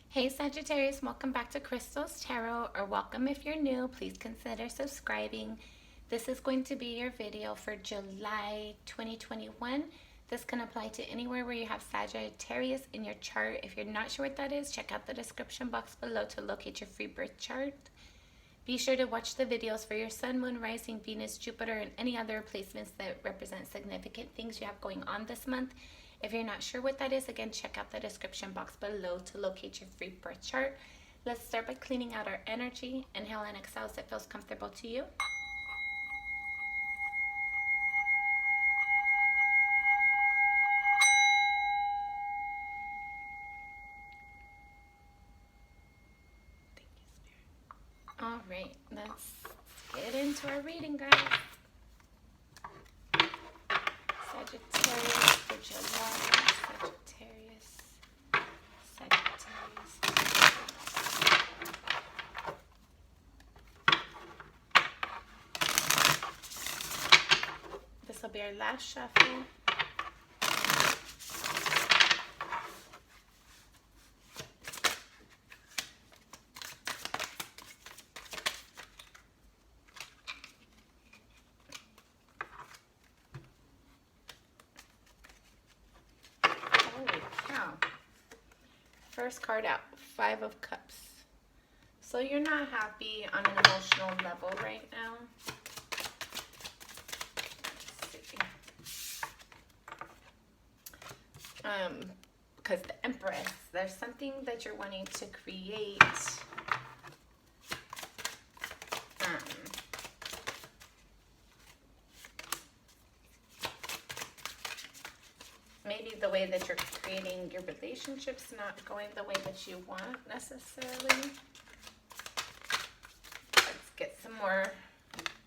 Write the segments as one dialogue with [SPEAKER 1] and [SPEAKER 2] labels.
[SPEAKER 1] Hey Sagittarius, welcome back to Crystal's Tarot, or welcome if you're new. Please consider subscribing. This is going to be your video for July 2021. This can apply to anywhere where you have Sagittarius in your chart. If you're not sure what that is, check out the description box below to locate your free birth chart. Be sure to watch the videos for your Sun, Moon, Rising, Venus, Jupiter, and any other placements that represent significant things you have going on this month. If you're not sure what that is, again, check out the description box below to locate your free birth chart. Let's start by cleaning out our energy. Inhale and exhale as it feels comfortable to you. Thank you, Spirit. All right, let's get into our reading, guys. Sagittarius for July. Sagittarius. This will be our last shuffle. Holy cow. First card out, Five of Cups. So you're not happy on an emotional level right now. Because the Empress, there's something that you're wanting to create. Maybe the way that you're creating your relationship's not going the way that you want necessarily. Let's get some more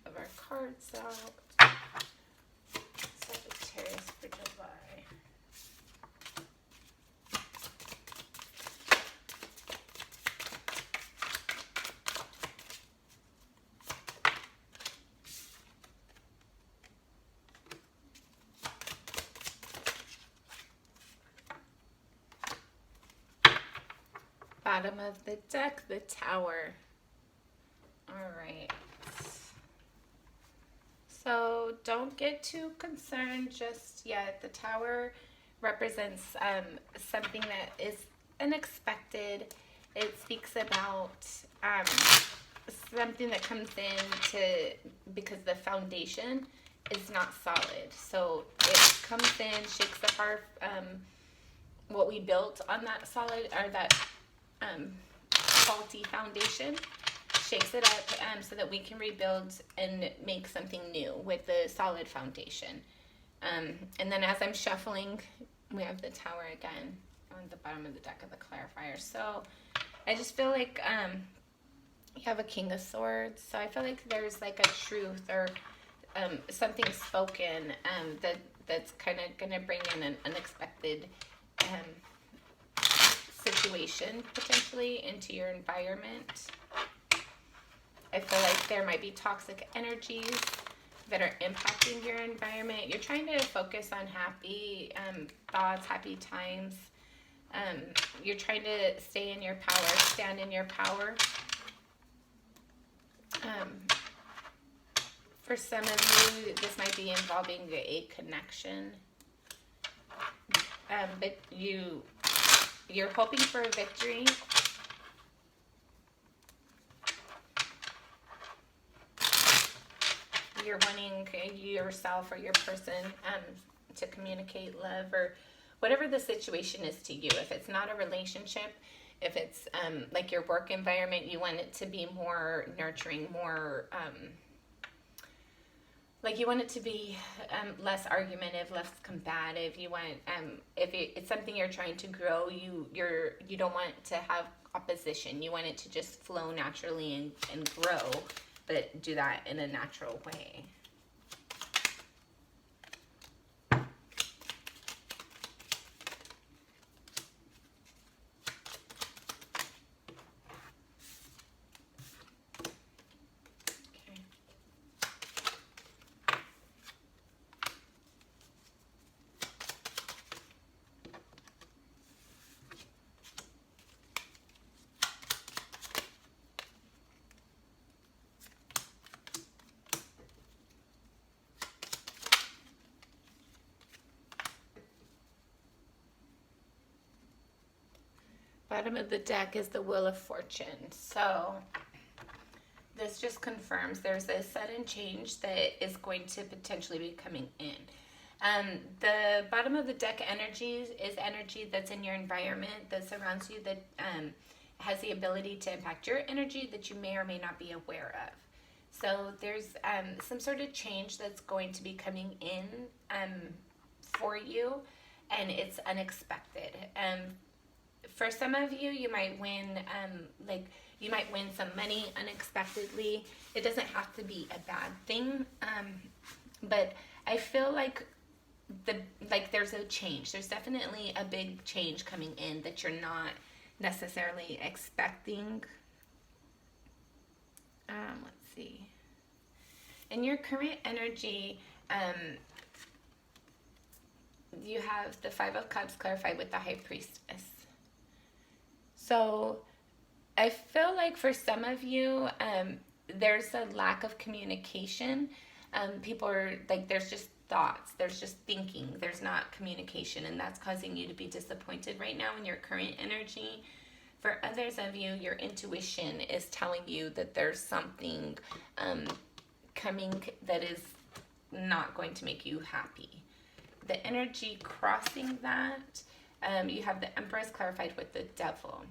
[SPEAKER 1] of our cards out. Sagittarius for July. Bottom of the deck, the Tower. All right. So don't get too concerned just yet. The Tower represents something that is unexpected. It speaks about something that comes in because the foundation is not solid. So it comes in, shakes apart what we built on that solid, or that faulty foundation, shakes it up so that we can rebuild and make something new with the solid foundation. And then as I'm shuffling, we have the Tower again on the bottom of the deck of the clarifier. So I just feel like you have a King of Swords. So I feel like there's like a truth or something spoken that's kind of going to bring in an unexpected situation potentially into your environment. I feel like there might be toxic energies that are impacting your environment. You're trying to focus on happy thoughts, happy times. You're trying to stay in your power, stand in your power. For some of you, this might be involving a connection. But you're hoping for a victory. You're wanting yourself or your person to communicate love or whatever the situation is to you. If it's not a relationship, if it's like your work environment, you want it to be more nurturing, more like you want it to be less argumentative, less combative. You want if it's something you're trying to grow, you don't want to have opposition. You want it to just flow naturally and grow, but do that in a natural way. bottom of the deck is the Wheel of Fortune. So this just confirms there's a sudden change that is going to potentially be coming in. The bottom of the deck energy is energy that's in your environment, that surrounds you, that has the ability to impact your energy that you may or may not be aware of. So there's some sort of change that's going to be coming in for you, and it's unexpected. For some of you, you might win, you might win some money unexpectedly. It doesn't have to be a bad thing, but I feel like there's a change. There's definitely a big change coming in that you're not necessarily expecting. Let's see. In your current energy, you have the Five of Cups clarified with the High Priestess. So I feel like for some of you, there's a lack of communication. People are like, there's just thoughts, there's just thinking, there's not communication, and that's causing you to be disappointed right now in your current energy. For others of you, your intuition is telling you that there's something coming that is not going to make you happy. The energy crossing that, you have the Empress clarified with the Devil.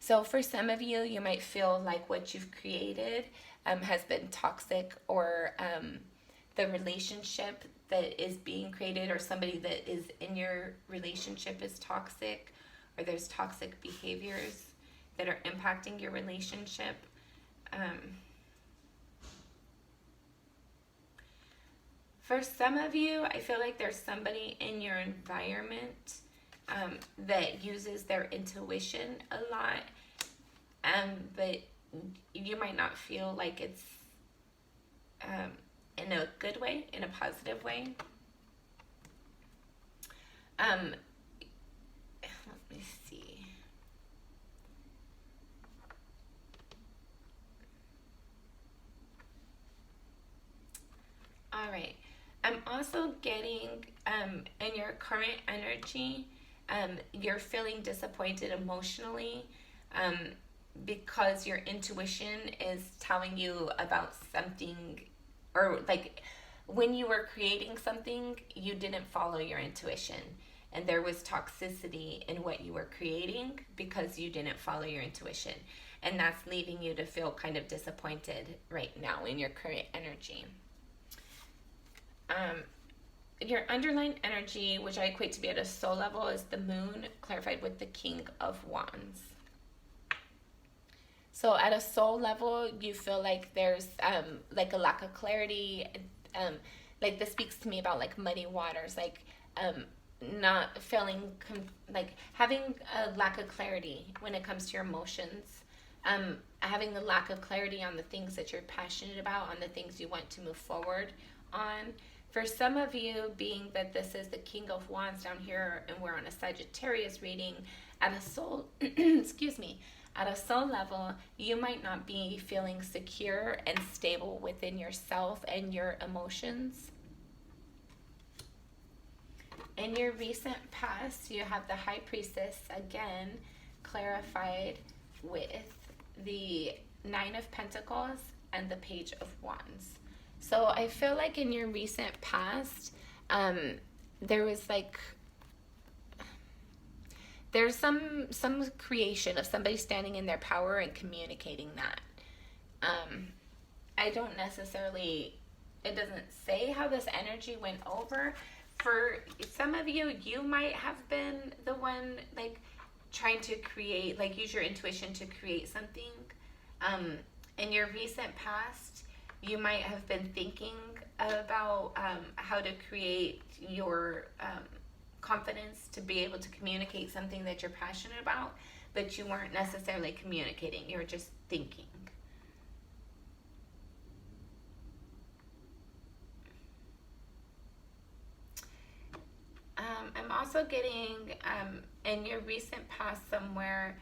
[SPEAKER 1] So for some of you, you might feel like what you've created has been toxic, or the relationship that is being created, or somebody that is in your relationship is toxic, or there's toxic behaviors that are impacting your relationship. For some of you, I feel like there's somebody in your environment that uses their intuition a lot, but you might not feel like it's in a good way, in a positive way. Let me see. All right. I'm also getting, in your current energy, you're feeling disappointed emotionally because your intuition is telling you about something, or like when you were creating something, you didn't follow your intuition, and there was toxicity in what you were creating because you didn't follow your intuition, and that's leaving you to feel kind of disappointed right now in your current energy. Your underlying energy, which I equate to be at a soul level, is the Moon clarified with the King of Wands. So at a soul level, you feel like there's like a lack of clarity. Like this speaks to me about like muddy waters, like not feeling like having a lack of clarity when it comes to your emotions. Having a lack of clarity on the things that you're passionate about, on the things you want to move forward on. For some of you, being that this is the King of Wands down here and we're on a Sagittarius reading, at a soul, excuse me, at a soul level, you might not be feeling secure and stable within yourself and your emotions. In your recent past, you have the High Priestess again clarified with the Nine of Pentacles and the Page of Wands. So I feel like in your recent past, there was like, there's some creation of somebody standing in their power and communicating that. I don't necessarily, it doesn't say how this energy went over. For some of you, you might have been the one like trying to create, like use your intuition to create something. In your recent past, you might have been thinking about how to create your confidence to be able to communicate something that you're passionate about, but you weren't necessarily communicating. You were just thinking. I'm also getting, in your recent past somewhere,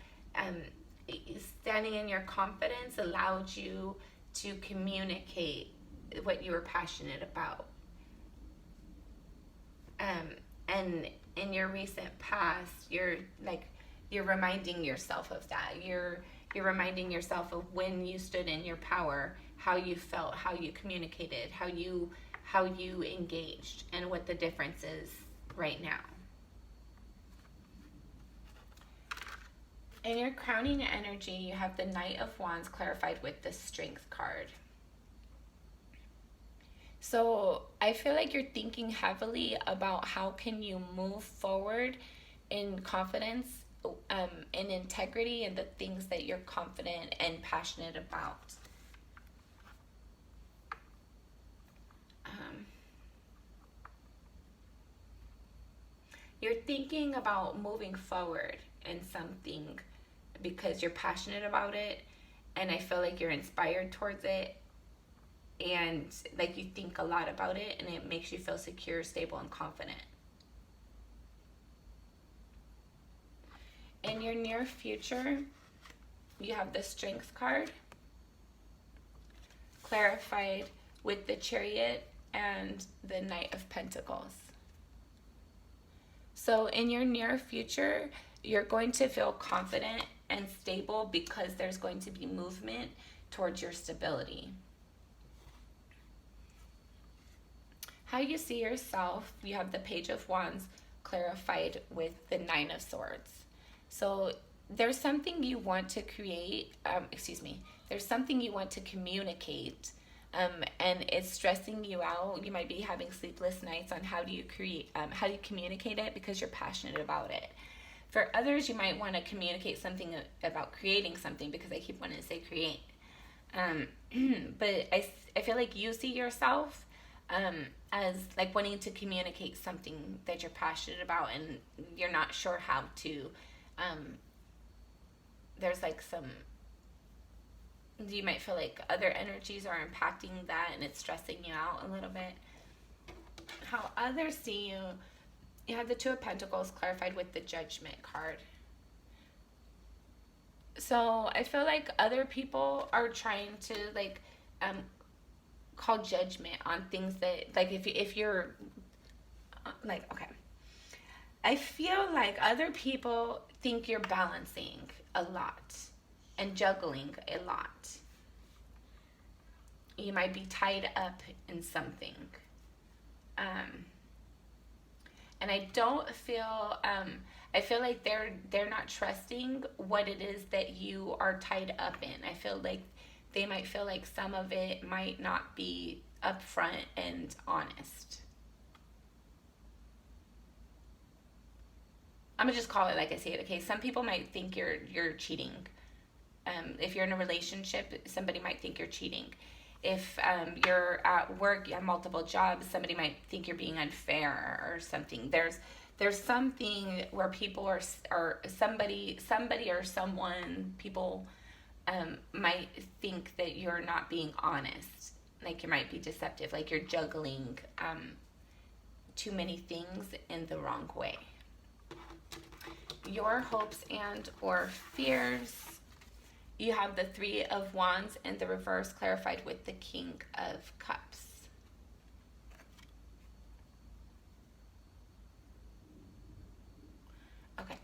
[SPEAKER 1] standing in your confidence allowed you to communicate what you were passionate about. And in your recent past, you're like you're reminding yourself of that. You're reminding yourself of when you stood in your power, how you felt, how you communicated, how you engaged, and what the difference is right now. In your crowning energy, you have the Knight of Wands clarified with the Strength card. So I feel like you're thinking heavily about how can you move forward in confidence, in integrity, and the things that you're confident and passionate about. You're thinking about moving forward in something because you're passionate about it, and I feel like you're inspired towards it, and like you think a lot about it, and it makes you feel secure, stable, and confident. In your near future, you have the Strength card clarified with the Chariot and the Knight of Pentacles. So in your near future, you're going to feel confident and stable because there's going to be movement towards your stability. How you see yourself, you have the Page of Wands clarified with the Nine of Swords. So there's something you want to create, there's something you want to communicate, and it's stressing you out. You might be having sleepless nights on how do you communicate it because you're passionate about it. For others, you might want to communicate something about creating something because I keep wanting to say create. But I feel like you see yourself as like wanting to communicate something that you're passionate about and you're not sure how to. There's like you might feel like other energies are impacting that and it's stressing you out a little bit. How others see you, you have the Two of Pentacles clarified with the Judgment card. So I feel like other people are trying to like call judgment on things that, like, if you're like, okay, I feel like other people think you're balancing a lot and juggling a lot. You might be tied up in something. And I don't feel, I feel like they're not trusting what it is that you are tied up in. I feel like they might feel like some of it might not be upfront and honest. I'm gonna just call it like I see it, okay? Some people might think you're cheating. If you're in a relationship, somebody might think you're cheating. If you're at work, you have multiple jobs, somebody might think you're being unfair or something. There's something where people are somebody or someone, people might think that you're not being honest. Like you might be deceptive, like you're juggling too many things in the wrong way. Your hopes and or fears. You have the Three of Wands in the reverse clarified with the King of Cups. Okay.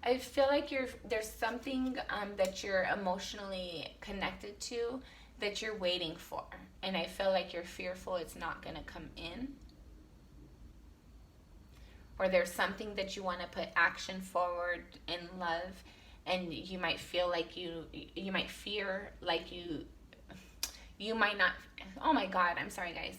[SPEAKER 1] I feel like there's something that you're emotionally connected to that you're waiting for. And I feel like you're fearful it's not going to come in. Or there's something that you want to put action forward in love, and you might feel like you might fear like you might not. Oh my God, I'm sorry guys.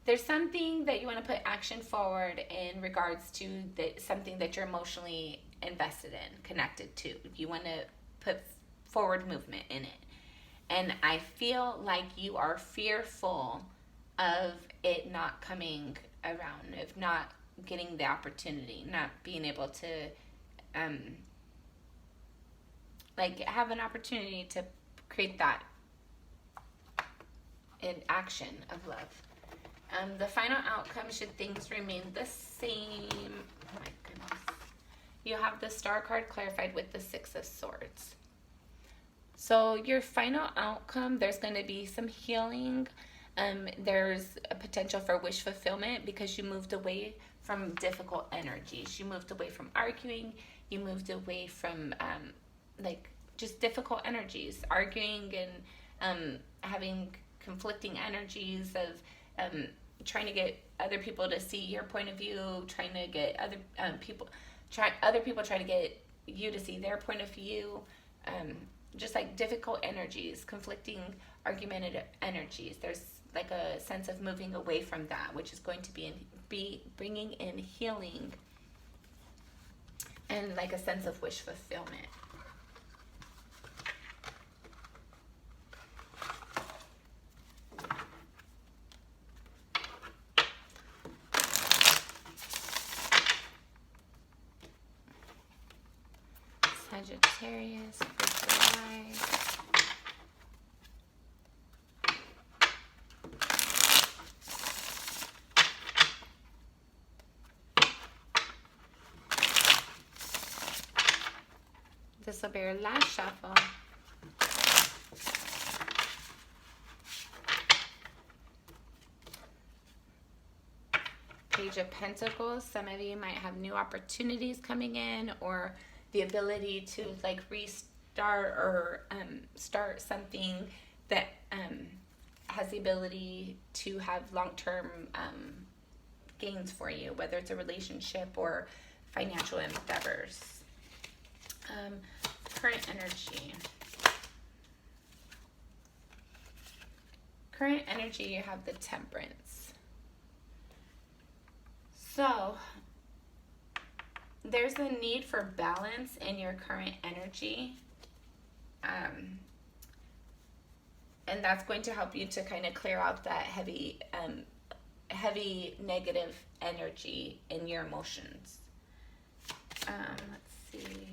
[SPEAKER 1] There's something that you want to put action forward in regards to something that you're emotionally invested in, connected to. You want to put forward movement in it. And I feel like you are fearful of it not coming around, of not getting the opportunity, not being able to like have an opportunity to create that in action of love. The final outcome, should things remain the same, oh my goodness, you have the Star card clarified with the Six of Swords. So your final outcome, there's going to be some healing. there's a potential for wish fulfillment because you moved away from difficult energies. You moved away from arguing. You moved away from like just difficult energies, arguing and having conflicting energies of trying to get other people to see your point of view, trying to get other people trying to get you to see their point of view. Just like difficult energies, conflicting, argumentative energies. There's like a sense of moving away from that, which is going to be bringing in healing and like a sense of wish fulfillment. Sagittarius for July. This will be your last shuffle. Page of Pentacles. Some of you might have new opportunities coming in, or the ability to like restart or start something that has the ability to have long-term gains for you, whether it's a relationship or financial endeavors. Current energy. Current energy, you have the Temperance. So there's a need for balance in your current energy. And that's going to help you to kind of clear out that heavy negative energy in your emotions. Let's see.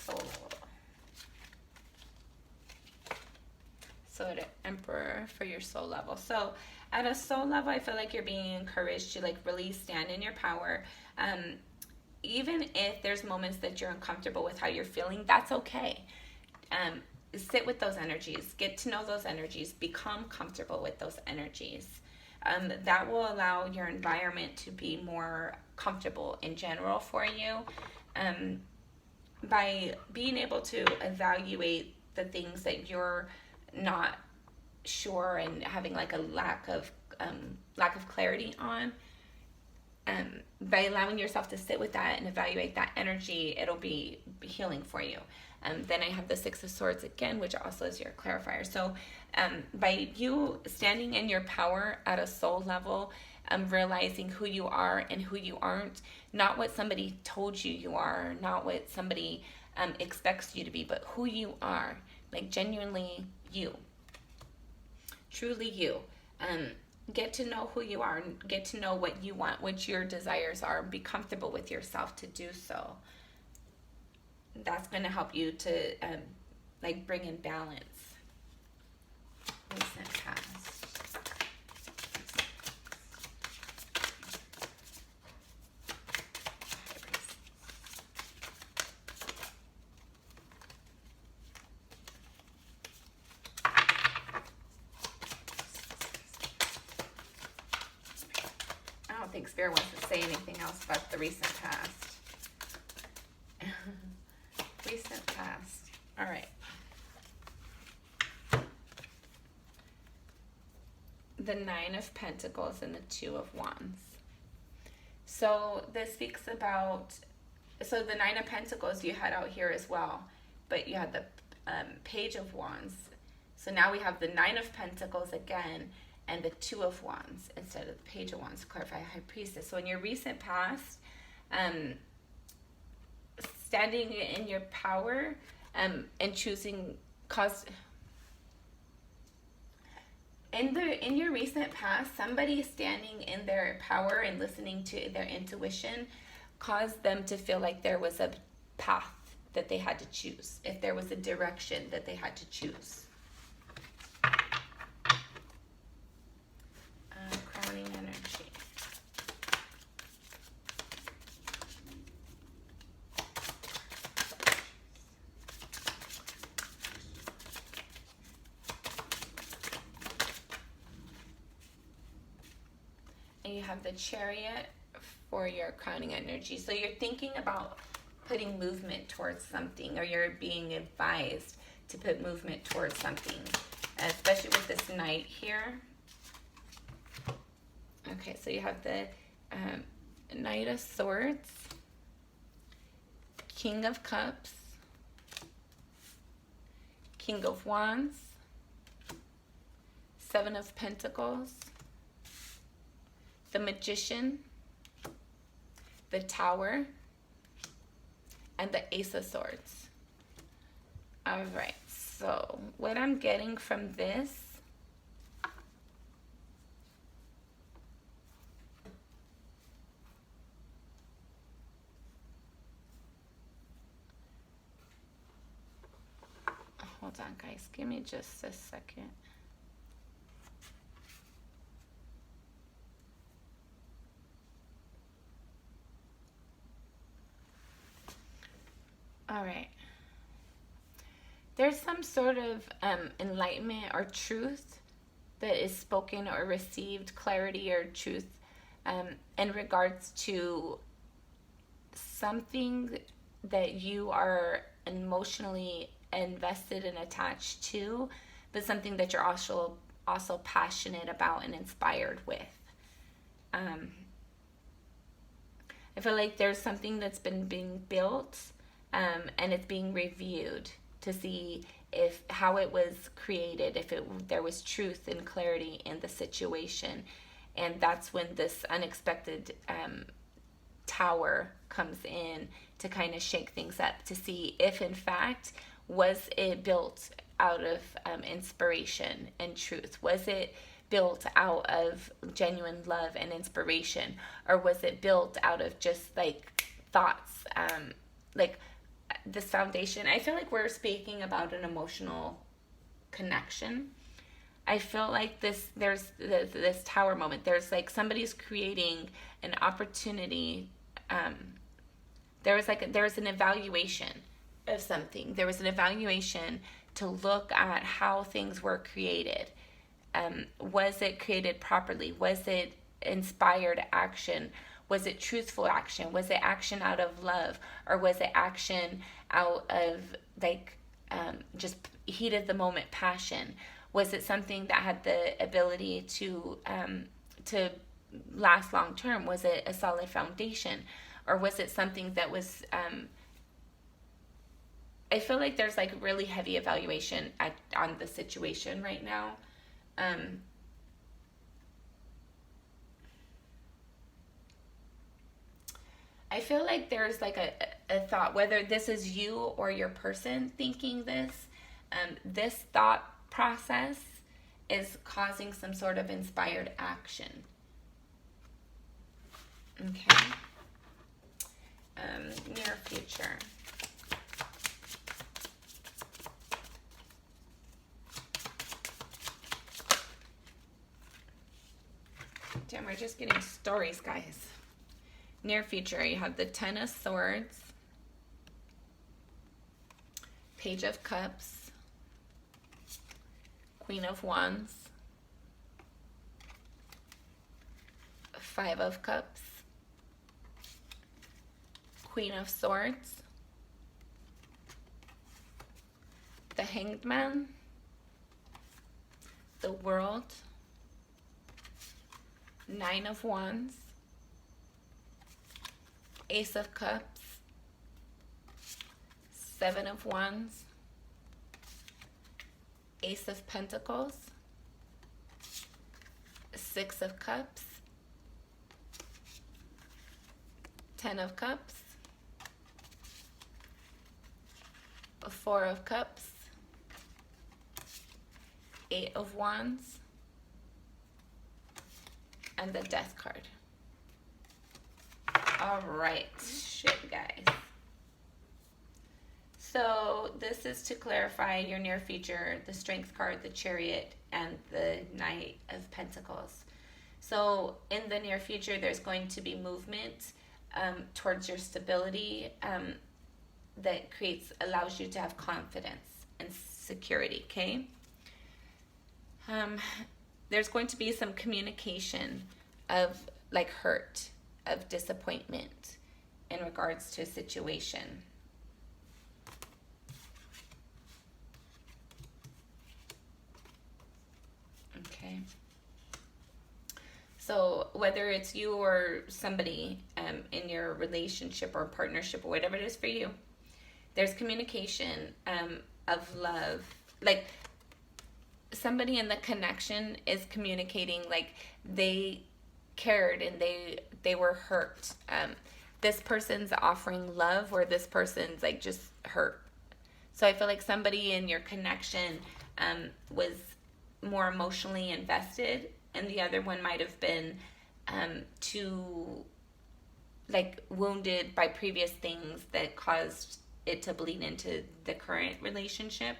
[SPEAKER 1] Soul. So the Emperor for your soul level. So at a soul level, I feel like you're being encouraged to like really stand in your power. Even if there's moments that you're uncomfortable with how you're feeling, that's okay. Sit with those energies, get to know those energies, become comfortable with those energies. That will allow your environment to be more comfortable in general for you. By being able to evaluate the things that you're not sure and having like a lack of clarity on, by allowing yourself to sit with that and evaluate that energy, it'll be healing for you. Then I have the Six of Swords again, which also is your clarifier. So by you standing in your power at a soul level, realizing who you are and who you aren't, not what somebody told you are, not what somebody expects you to be, but who you are, like genuinely you, truly you. Get to know who you are, and get to know what you want, what your desires are, be comfortable with yourself to do so. That's going to help you to like bring in balance. Recent past. I don't think Spirit wants to say anything else about the recent past. Recent past. All right. The Nine of Pentacles and the Two of Wands. So this speaks about, so the Nine of Pentacles you had out here as well, but you had the Page of Wands. So now we have the Nine of Pentacles again and the Two of Wands instead of the Page of Wands to clarify High Priestess. So in your recent past, standing in your power and choosing in your recent past, somebody standing in their power and listening to their intuition caused them to feel like there was a path that they had to choose, if there was a direction that they had to choose. Crowning energy. And you have the Chariot for your crowning energy. So you're thinking about putting movement towards something, or you're being advised to put movement towards something, especially with this Knight here. Okay, so you have the Knight of Swords, King of Cups, King of Wands, Seven of Pentacles, the Magician, the Tower, and the Ace of Swords. All right, so what I'm getting from this, hold on guys, give me just a second. All right. There's some sort of enlightenment or truth that is spoken or received, clarity or truth in regards to something that you are emotionally invested and attached to, but something that you're also passionate about and inspired with. I feel like there's something that's been being built and it's being reviewed to see if how it was created, if there was truth and clarity in the situation. And that's when this unexpected tower comes in to kind of shake things up, to see if in fact was it built out of inspiration and truth. Was it built out of genuine love and inspiration, or was it built out of just like thoughts, like this foundation? I feel like we're speaking about an emotional connection. I feel like there's this tower moment. There's like somebody's creating an opportunity. There was an evaluation of something. There was an evaluation to look at how things were created. Was it created properly? Was it inspired action? Was it truthful action? Was it action out of love? Or was it action out of like just heat of the moment passion? Was it something that had the ability to last long term? Was it a solid foundation? Or was it something that was I feel like there's like really heavy evaluation on the situation right now. I feel like there's like a thought, whether this is you or your person thinking this, this thought process is causing some sort of inspired action. Okay. Near future. Damn, we're just getting stories, guys. Near future, you have the Ten of Swords, Page of Cups, Queen of Wands, Five of Cups, Queen of Swords, the Hanged Man, the World, Nine of Wands, Ace of Cups, Seven of Wands, Ace of Pentacles, Six of Cups, Ten of Cups, Four of Cups, Eight of Wands, and the Death card. All right, shit, guys. So this is to clarify your near future, the Strength card, the Chariot, and the Knight of Pentacles. So in the near future, there's going to be movement towards your stability that allows you to have confidence and security, okay? There's going to be some communication of like hurt, of disappointment in regards to a situation. Okay. So whether it's you or somebody in your relationship or partnership or whatever it is for you, there's communication of love. Like somebody in the connection is communicating like they cared and they were hurt. This person's offering love or this person's like just hurt. So I feel like somebody in your connection was more emotionally invested, and the other one might have been too like wounded by previous things that caused it to bleed into the current relationship,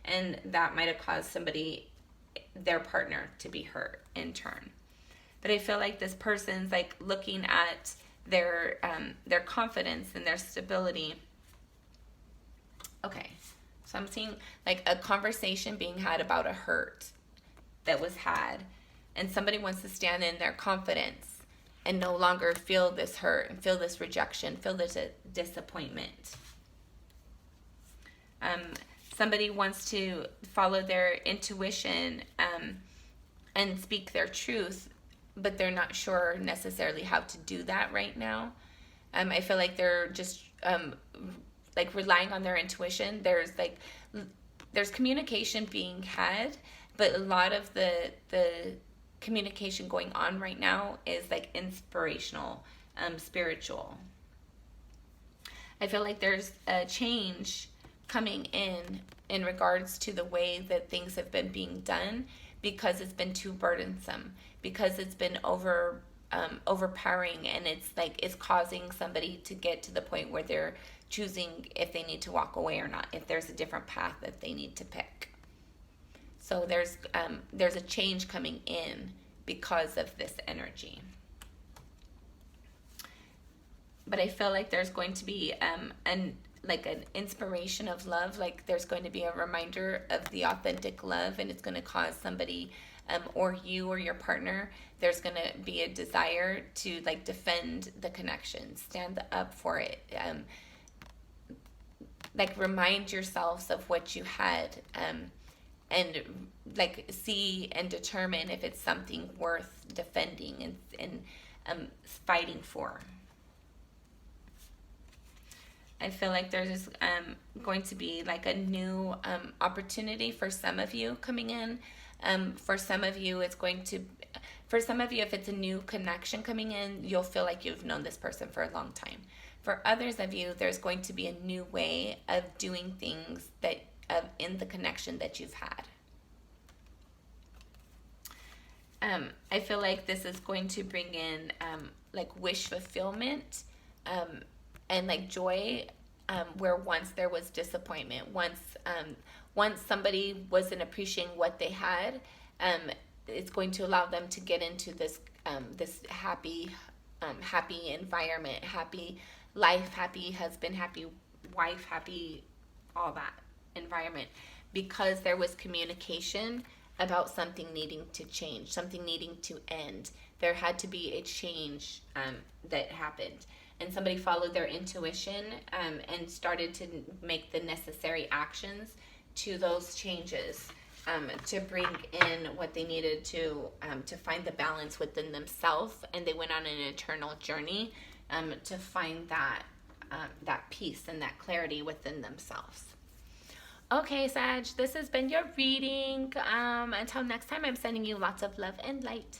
[SPEAKER 1] and that might have caused somebody, their partner, to be hurt in turn. But I feel like this person's like looking at their confidence and their stability. Okay, so I'm seeing like a conversation being had about a hurt that was had, and somebody wants to stand in their confidence and no longer feel this hurt and feel this rejection, feel this disappointment. Somebody wants to follow their intuition and speak their truth, but they're not sure necessarily how to do that right now. I feel like they're just like relying on their intuition. There's communication being had, but a lot of the communication going on right now is like inspirational, spiritual. I feel like there's a change coming in regards to the way that things have been being done, because it's been too burdensome, because it's been overpowering, and it's causing somebody to get to the point where they're choosing if they need to walk away or not, if there's a different path that they need to pick. So there's a change coming in because of this energy. But I feel like there's going to be an inspiration of love. Like there's going to be a reminder of the authentic love, and it's going to cause somebody or you or your partner, there's going to be a desire to like defend the connection, stand up for it, like remind yourselves of what you had, and like see and determine if it's something worth defending and fighting for. I feel like there's going to be like a new opportunity for some of you coming in. For some of you, if it's a new connection coming in, you'll feel like you've known this person for a long time. For others of you, there's going to be a new way of doing things in the connection that you've had. I feel like this is going to bring in like wish fulfillment, and like joy, where once there was disappointment, once somebody wasn't appreciating what they had, it's going to allow them to get into this happy environment, happy life, happy husband, happy wife, happy all that environment, because there was communication about something needing to change, something needing to end. There had to be a change that happened. And somebody followed their intuition and started to make the necessary actions to those changes, to bring in what they needed to find the balance within themselves. And they went on an eternal journey to find that peace and that clarity within themselves. Okay, Sag, this has been your reading. Until next time, I'm sending you lots of love and light.